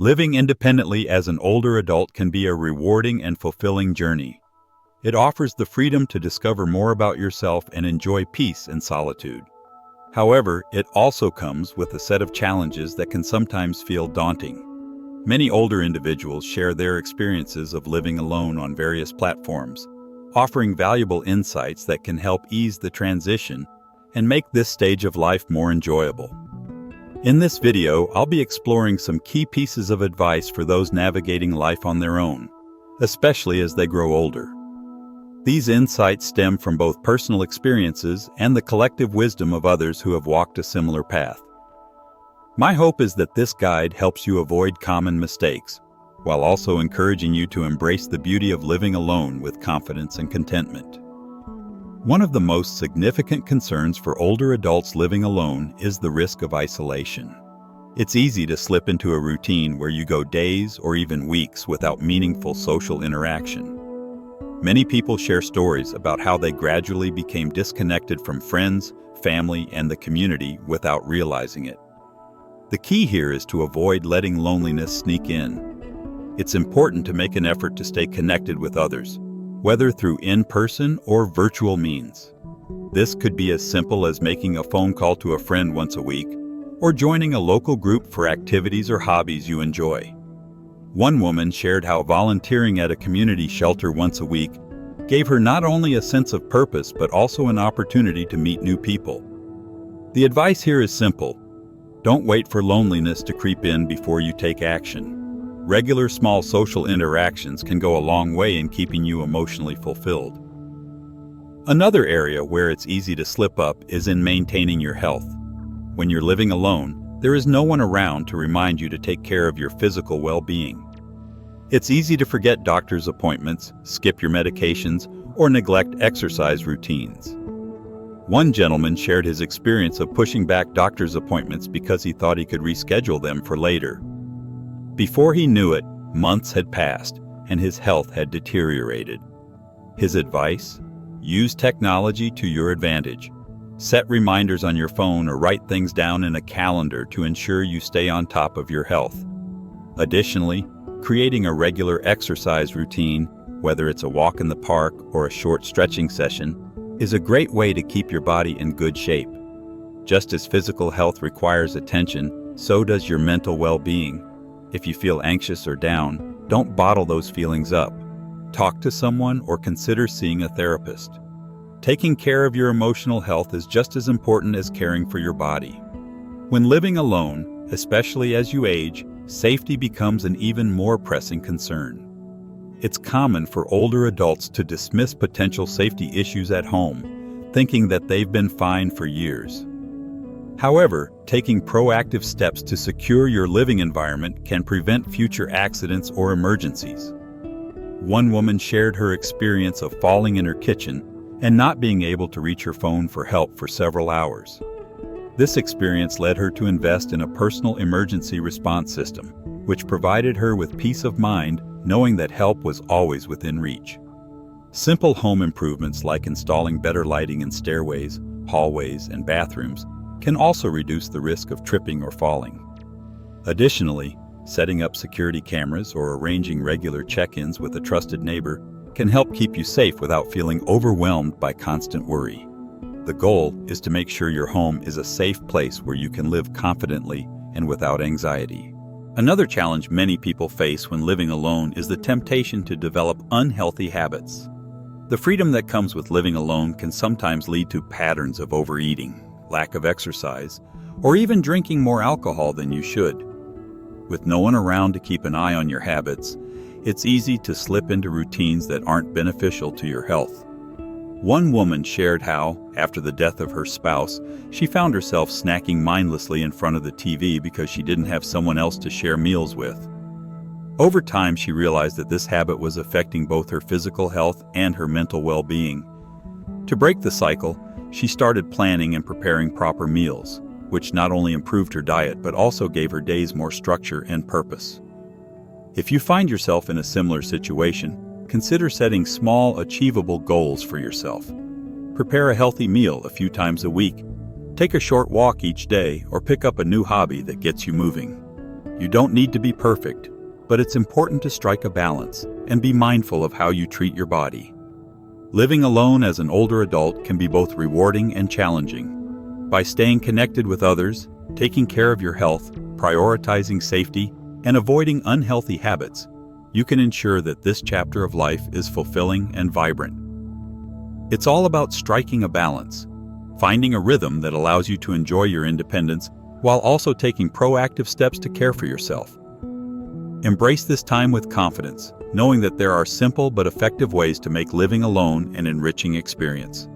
Living independently as an older adult can be a rewarding and fulfilling journey. It offers the freedom to discover more about yourself and enjoy peace and solitude. However, it also comes with a set of challenges that can sometimes feel daunting. Many older individuals share their experiences of living alone on various platforms, offering valuable insights that can help ease the transition and make this stage of life more enjoyable. In this video, I'll be exploring some key pieces of advice for those navigating life on their own, especially as they grow older. These insights stem from both personal experiences and the collective wisdom of others who have walked a similar path. My hope is that this guide helps you avoid common mistakes, while also encouraging you to embrace the beauty of living alone with confidence and contentment. One of the most significant concerns for older adults living alone is the risk of isolation. It's easy to slip into a routine where you go days or even weeks without meaningful social interaction. Many people share stories about how they gradually became disconnected from friends, family, and the community without realizing it. The key here is to avoid letting loneliness sneak in. It's important to make an effort to stay connected with others, whether through in-person or virtual means. This could be as simple as making a phone call to a friend once a week, or joining a local group for activities or hobbies you enjoy. One woman shared how volunteering at a community shelter once a week gave her not only a sense of purpose but also an opportunity to meet new people. The advice here is simple. Don't wait for loneliness to creep in before you take action. Regular small social interactions can go a long way in keeping you emotionally fulfilled. Another area where it's easy to slip up is in maintaining your health. When you're living alone, there is no one around to remind you to take care of your physical well-being. It's easy to forget doctor's appointments, skip your medications, or neglect exercise routines. One gentleman shared his experience of pushing back doctor's appointments because he thought he could reschedule them for later. Before he knew it, months had passed, and his health had deteriorated. His advice? Use technology to your advantage. Set reminders on your phone or write things down in a calendar to ensure you stay on top of your health. Additionally, creating a regular exercise routine, whether it's a walk in the park or a short stretching session, is a great way to keep your body in good shape. Just as physical health requires attention, so does your mental well-being. If you feel anxious or down, don't bottle those feelings up. Talk to someone or consider seeing a therapist. Taking care of your emotional health is just as important as caring for your body. When living alone, especially as you age, safety becomes an even more pressing concern. It's common for older adults to dismiss potential safety issues at home, thinking that they've been fine for years. However, taking proactive steps to secure your living environment can prevent future accidents or emergencies. One woman shared her experience of falling in her kitchen and not being able to reach her phone for help for several hours. This experience led her to invest in a personal emergency response system, which provided her with peace of mind knowing that help was always within reach. Simple home improvements like installing better lighting in stairways, hallways, and bathrooms can also reduce the risk of tripping or falling. Additionally, setting up security cameras or arranging regular check-ins with a trusted neighbor can help keep you safe without feeling overwhelmed by constant worry. The goal is to make sure your home is a safe place where you can live confidently and without anxiety. Another challenge many people face when living alone is the temptation to develop unhealthy habits. The freedom that comes with living alone can sometimes lead to patterns of overeating, lack of exercise, or even drinking more alcohol than you should. With no one around to keep an eye on your habits, it's easy to slip into routines that aren't beneficial to your health. One woman shared how, after the death of her spouse, she found herself snacking mindlessly in front of the TV because she didn't have someone else to share meals with. Over time, she realized that this habit was affecting both her physical health and her mental well-being. To break the cycle, she started planning and preparing proper meals, which not only improved her diet but also gave her days more structure and purpose. If you find yourself in a similar situation, consider setting small, achievable goals for yourself. Prepare a healthy meal a few times a week. Take a short walk each day or pick up a new hobby that gets you moving. You don't need to be perfect, but it's important to strike a balance and be mindful of how you treat your body. Living alone as an older adult can be both rewarding and challenging. By staying connected with others, taking care of your health, prioritizing safety, and avoiding unhealthy habits, you can ensure that this chapter of life is fulfilling and vibrant. It's all about striking a balance, finding a rhythm that allows you to enjoy your independence while also taking proactive steps to care for yourself. Embrace this time with confidence, knowing that there are simple but effective ways to make living alone an enriching experience.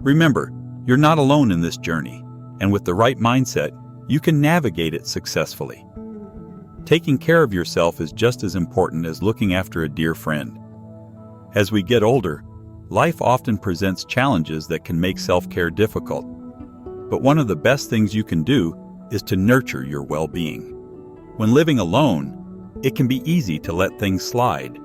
Remember, you're not alone in this journey, and with the right mindset, you can navigate it successfully. Taking care of yourself is just as important as looking after a dear friend. As we get older, life often presents challenges that can make self-care difficult. But one of the best things you can do is to nurture your well-being. When living alone, it can be easy to let things slide,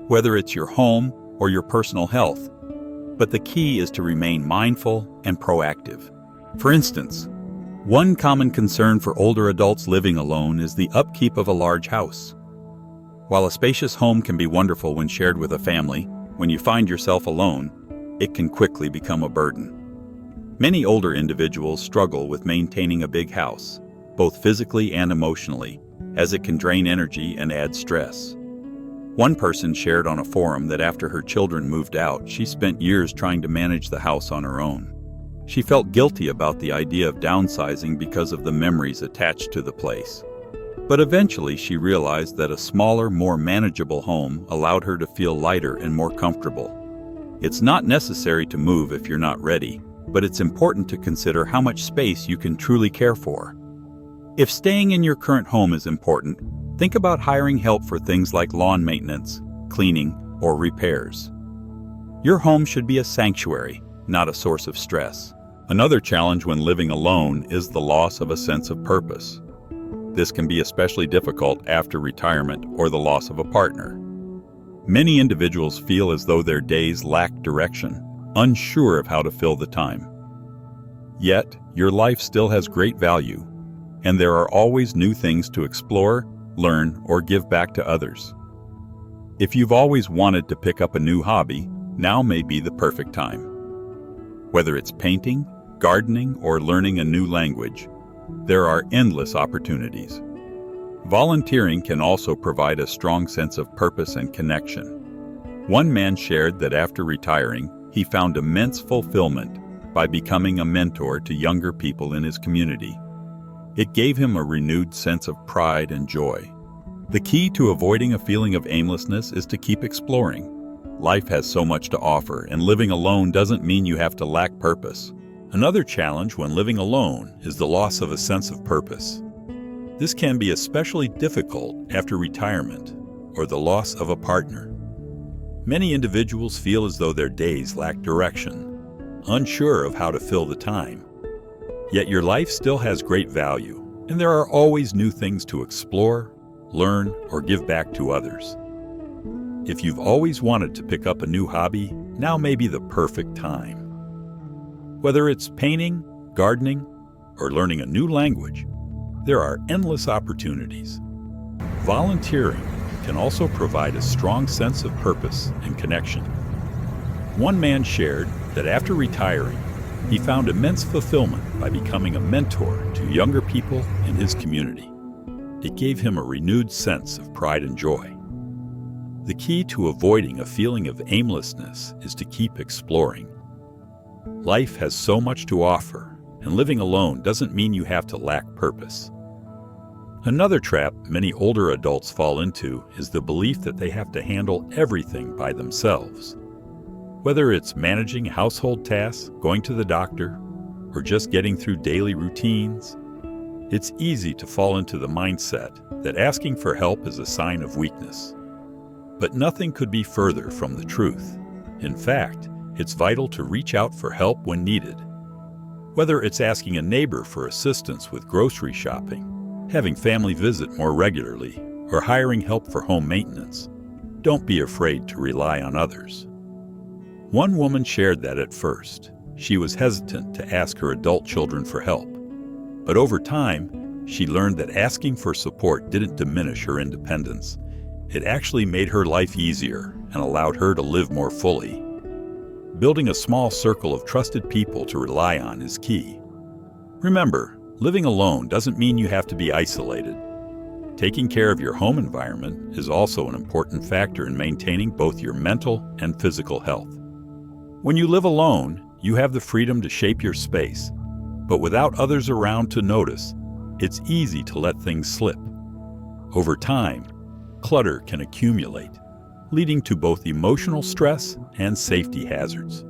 whether it's your home or your personal health. But the key is to remain mindful and proactive. For instance, one common concern for older adults living alone is the upkeep of a large house. While a spacious home can be wonderful when shared with a family, when you find yourself alone, it can quickly become a burden. Many older individuals struggle with maintaining a big house, both physically and emotionally, as it can drain energy and add stress. One person shared on a forum that after her children moved out, she spent years trying to manage the house on her own. She felt guilty about the idea of downsizing because of the memories attached to the place. But eventually she realized that a smaller, more manageable home allowed her to feel lighter and more comfortable. It's not necessary to move if you're not ready, but it's important to consider how much space you can truly care for. If staying in your current home is important, think about hiring help for things like lawn maintenance, cleaning, or repairs. Your home should be a sanctuary, not a source of stress. Another challenge when living alone is the loss of a sense of purpose. This can be especially difficult after retirement or the loss of a partner. Many individuals feel as though their days lack direction, unsure of how to fill the time. Yet, your life still has great value, and there are always new things to explore, learn, or give back to others. If you've always wanted to pick up a new hobby, now may be the perfect time. Whether it's painting, gardening, or learning a new language, there are endless opportunities. Volunteering can also provide a strong sense of purpose and connection. One man shared that after retiring, he found immense fulfillment by becoming a mentor to younger people in his community. It gave him a renewed sense of pride and joy. The key to avoiding a feeling of aimlessness is to keep exploring. Life has so much to offer, and living alone doesn't mean you have to lack purpose. Another challenge when living alone is the loss of a sense of purpose. This can be especially difficult after retirement or the loss of a partner. Many individuals feel as though their days lack direction, unsure of how to fill the time. Yet your life still has great value, and there are always new things to explore, learn, or give back to others. If you've always wanted to pick up a new hobby, now may be the perfect time. Whether it's painting, gardening, or learning a new language, there are endless opportunities. Volunteering can also provide a strong sense of purpose and connection. One man shared that after retiring, he found immense fulfillment by becoming a mentor to younger people in his community. It gave him a renewed sense of pride and joy. The key to avoiding a feeling of aimlessness is to keep exploring. Life has so much to offer, and living alone doesn't mean you have to lack purpose. Another trap many older adults fall into is the belief that they have to handle everything by themselves. Whether it's managing household tasks, going to the doctor, or just getting through daily routines, it's easy to fall into the mindset that asking for help is a sign of weakness. But nothing could be further from the truth. In fact, it's vital to reach out for help when needed. Whether it's asking a neighbor for assistance with grocery shopping, having family visit more regularly, or hiring help for home maintenance, don't be afraid to rely on others. One woman shared that at first, she was hesitant to ask her adult children for help. But over time, she learned that asking for support didn't diminish her independence. It actually made her life easier and allowed her to live more fully. Building a small circle of trusted people to rely on is key. Remember, living alone doesn't mean you have to be isolated. Taking care of your home environment is also an important factor in maintaining both your mental and physical health. When you live alone, you have the freedom to shape your space, but without others around to notice, it's easy to let things slip. Over time, clutter can accumulate, leading to both emotional stress and safety hazards.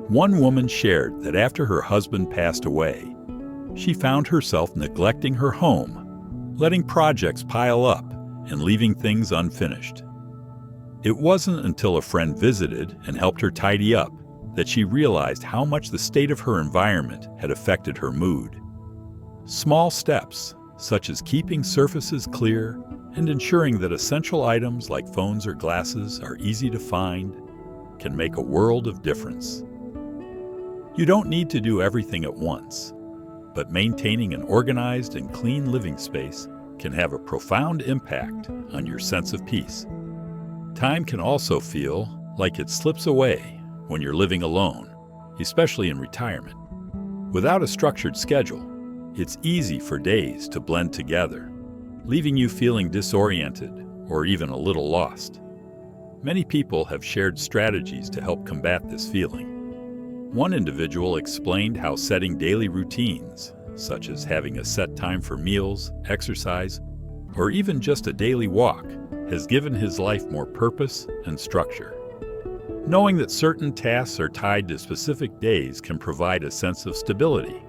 One woman shared that after her husband passed away, she found herself neglecting her home, letting projects pile up and leaving things unfinished. It wasn't until a friend visited and helped her tidy up that she realized how much the state of her environment had affected her mood. Small steps, such as keeping surfaces clear and ensuring that essential items like phones or glasses are easy to find, can make a world of difference. You don't need to do everything at once, but maintaining an organized and clean living space can have a profound impact on your sense of peace. Time can also feel like it slips away when you're living alone, especially in retirement. Without a structured schedule, it's easy for days to blend together, leaving you feeling disoriented or even a little lost. Many people have shared strategies to help combat this feeling. One individual explained how setting daily routines, such as having a set time for meals, exercise, or even just a daily walk, has given his life more purpose and structure. Knowing that certain tasks are tied to specific days can provide a sense of stability.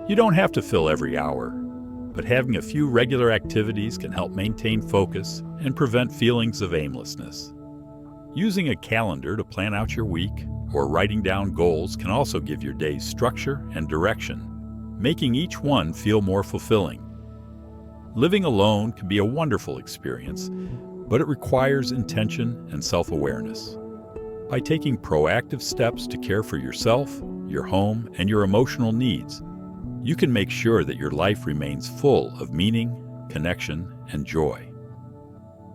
You don't have to fill every hour, but having a few regular activities can help maintain focus and prevent feelings of aimlessness. Using a calendar to plan out your week or writing down goals can also give your days structure and direction, making each one feel more fulfilling. Living alone can be a wonderful experience, but it requires intention and self-awareness. By taking proactive steps to care for yourself, your home, and your emotional needs, you can make sure that your life remains full of meaning, connection, and joy.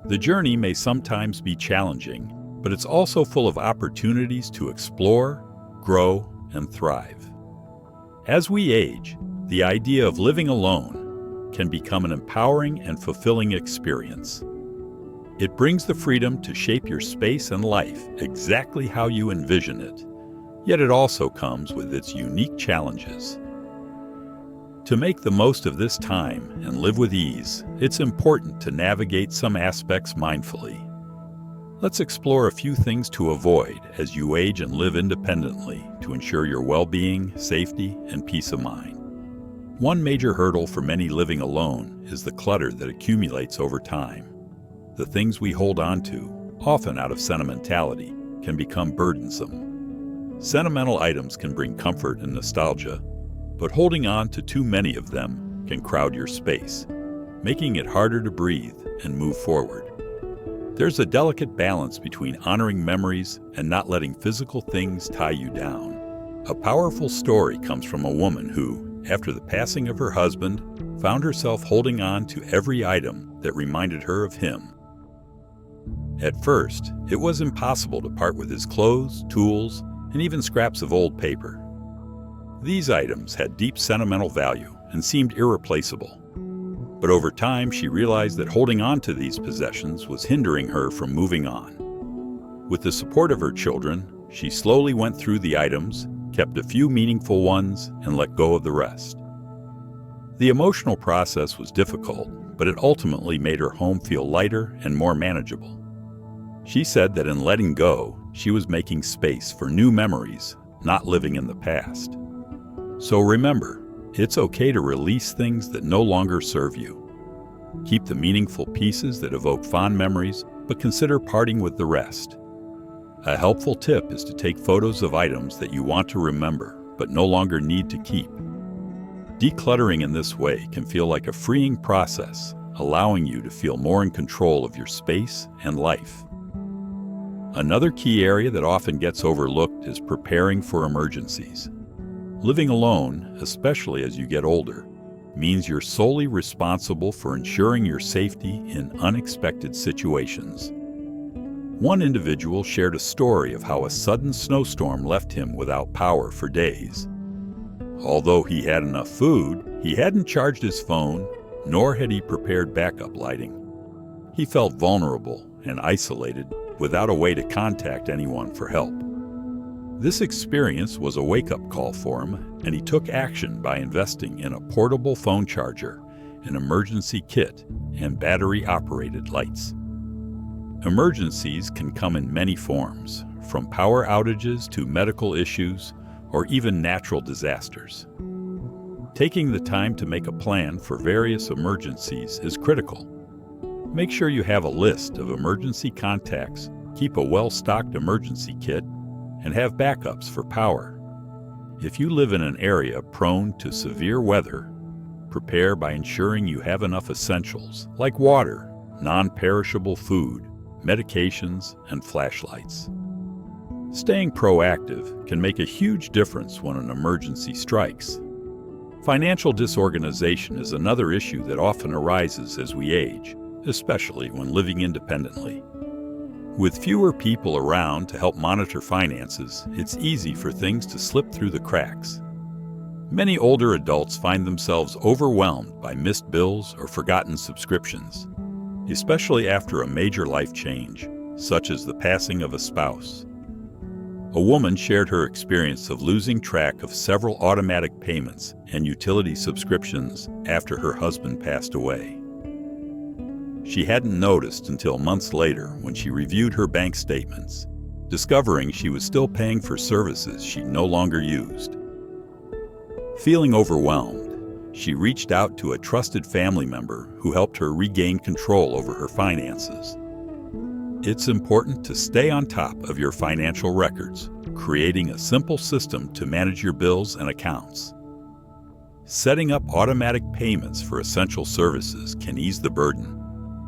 The journey may sometimes be challenging, but it's also full of opportunities to explore, grow, and thrive. As we age, the idea of living alone can become an empowering and fulfilling experience. It brings the freedom to shape your space and life exactly how you envision it, yet it also comes with its unique challenges. To make the most of this time and live with ease, it's important to navigate some aspects mindfully. Let's explore a few things to avoid as you age and live independently to ensure your well-being, safety, and peace of mind. One major hurdle for many living alone is the clutter that accumulates over time. The things we hold on to, often out of sentimentality, can become burdensome. Sentimental items can bring comfort and nostalgia, but holding on to too many of them can crowd your space, making it harder to breathe and move forward. There's a delicate balance between honoring memories and not letting physical things tie you down. A powerful story comes from a woman who, after the passing of her husband, found herself holding on to every item that reminded her of him. At first, it was impossible to part with his clothes, tools, and even scraps of old paper. These items had deep sentimental value and seemed irreplaceable. But over time, she realized that holding on to these possessions was hindering her from moving on. With the support of her children, she slowly went through the items, kept a few meaningful ones, and let go of the rest. The emotional process was difficult, but it ultimately made her home feel lighter and more manageable. She said that in letting go, she was making space for new memories, not living in the past. So remember, it's okay to release things that no longer serve you. Keep the meaningful pieces that evoke fond memories, but consider parting with the rest. A helpful tip is to take photos of items that you want to remember, but no longer need to keep. Decluttering in this way can feel like a freeing process, allowing you to feel more in control of your space and life. Another key area that often gets overlooked is preparing for emergencies. Living alone, especially as you get older, means you're solely responsible for ensuring your safety in unexpected situations. One individual shared a story of how a sudden snowstorm left him without power for days. Although he had enough food, he hadn't charged his phone, nor had he prepared backup lighting. He felt vulnerable and isolated without a way to contact anyone for help. This experience was a wake-up call for him, and he took action by investing in a portable phone charger, an emergency kit, and battery-operated lights. Emergencies can come in many forms, from power outages to medical issues or even natural disasters. Taking the time to make a plan for various emergencies is critical. Make sure you have a list of emergency contacts, keep a well-stocked emergency kit, and have backups for power. If you live in an area prone to severe weather, prepare by ensuring you have enough essentials like water, non-perishable food, medications, and flashlights. Staying proactive can make a huge difference when an emergency strikes. Financial disorganization is another issue that often arises as we age, especially when living independently. With fewer people around to help monitor finances, it's easy for things to slip through the cracks. Many older adults find themselves overwhelmed by missed bills or forgotten subscriptions, especially after a major life change, such as the passing of a spouse. A woman shared her experience of losing track of several automatic payments and utility subscriptions after her husband passed away. She hadn't noticed until months later when she reviewed her bank statements, discovering she was still paying for services she no longer used. Feeling overwhelmed, she reached out to a trusted family member who helped her regain control over her finances. It's important to stay on top of your financial records, creating a simple system to manage your bills and accounts. Setting up automatic payments for essential services can ease the burden,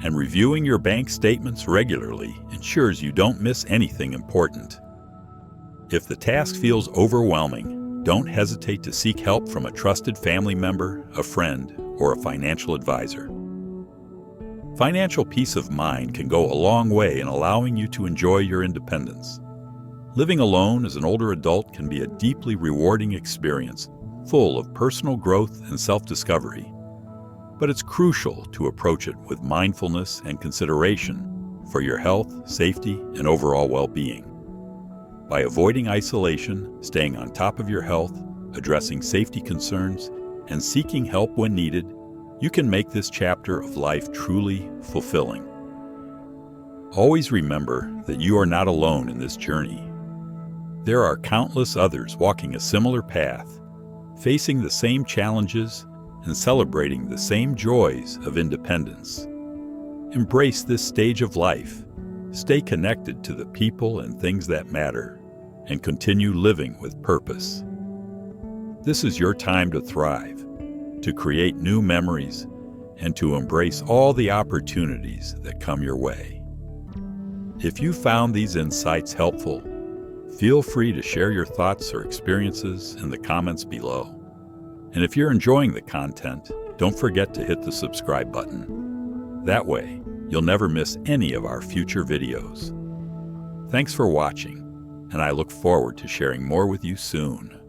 and reviewing your bank statements regularly ensures you don't miss anything important. If the task feels overwhelming, don't hesitate to seek help from a trusted family member, a friend, or a financial advisor. Financial peace of mind can go a long way in allowing you to enjoy your independence. Living alone as an older adult can be a deeply rewarding experience, full of personal growth and self-discovery. But it's crucial to approach it with mindfulness and consideration for your health, safety, and overall well-being. By avoiding isolation, staying on top of your health, addressing safety concerns, and seeking help when needed, you can make this chapter of life truly fulfilling. Always remember that you are not alone in this journey. There are countless others walking a similar path, facing the same challenges and celebrating the same joys of independence. Embrace this stage of life, stay connected to the people and things that matter, and continue living with purpose. This is your time to thrive, to create new memories, and to embrace all the opportunities that come your way. If you found these insights helpful, feel free to share your thoughts or experiences in the comments below. And if you're enjoying the content, don't forget to hit the subscribe button. That way, you'll never miss any of our future videos. Thanks for watching, and I look forward to sharing more with you soon.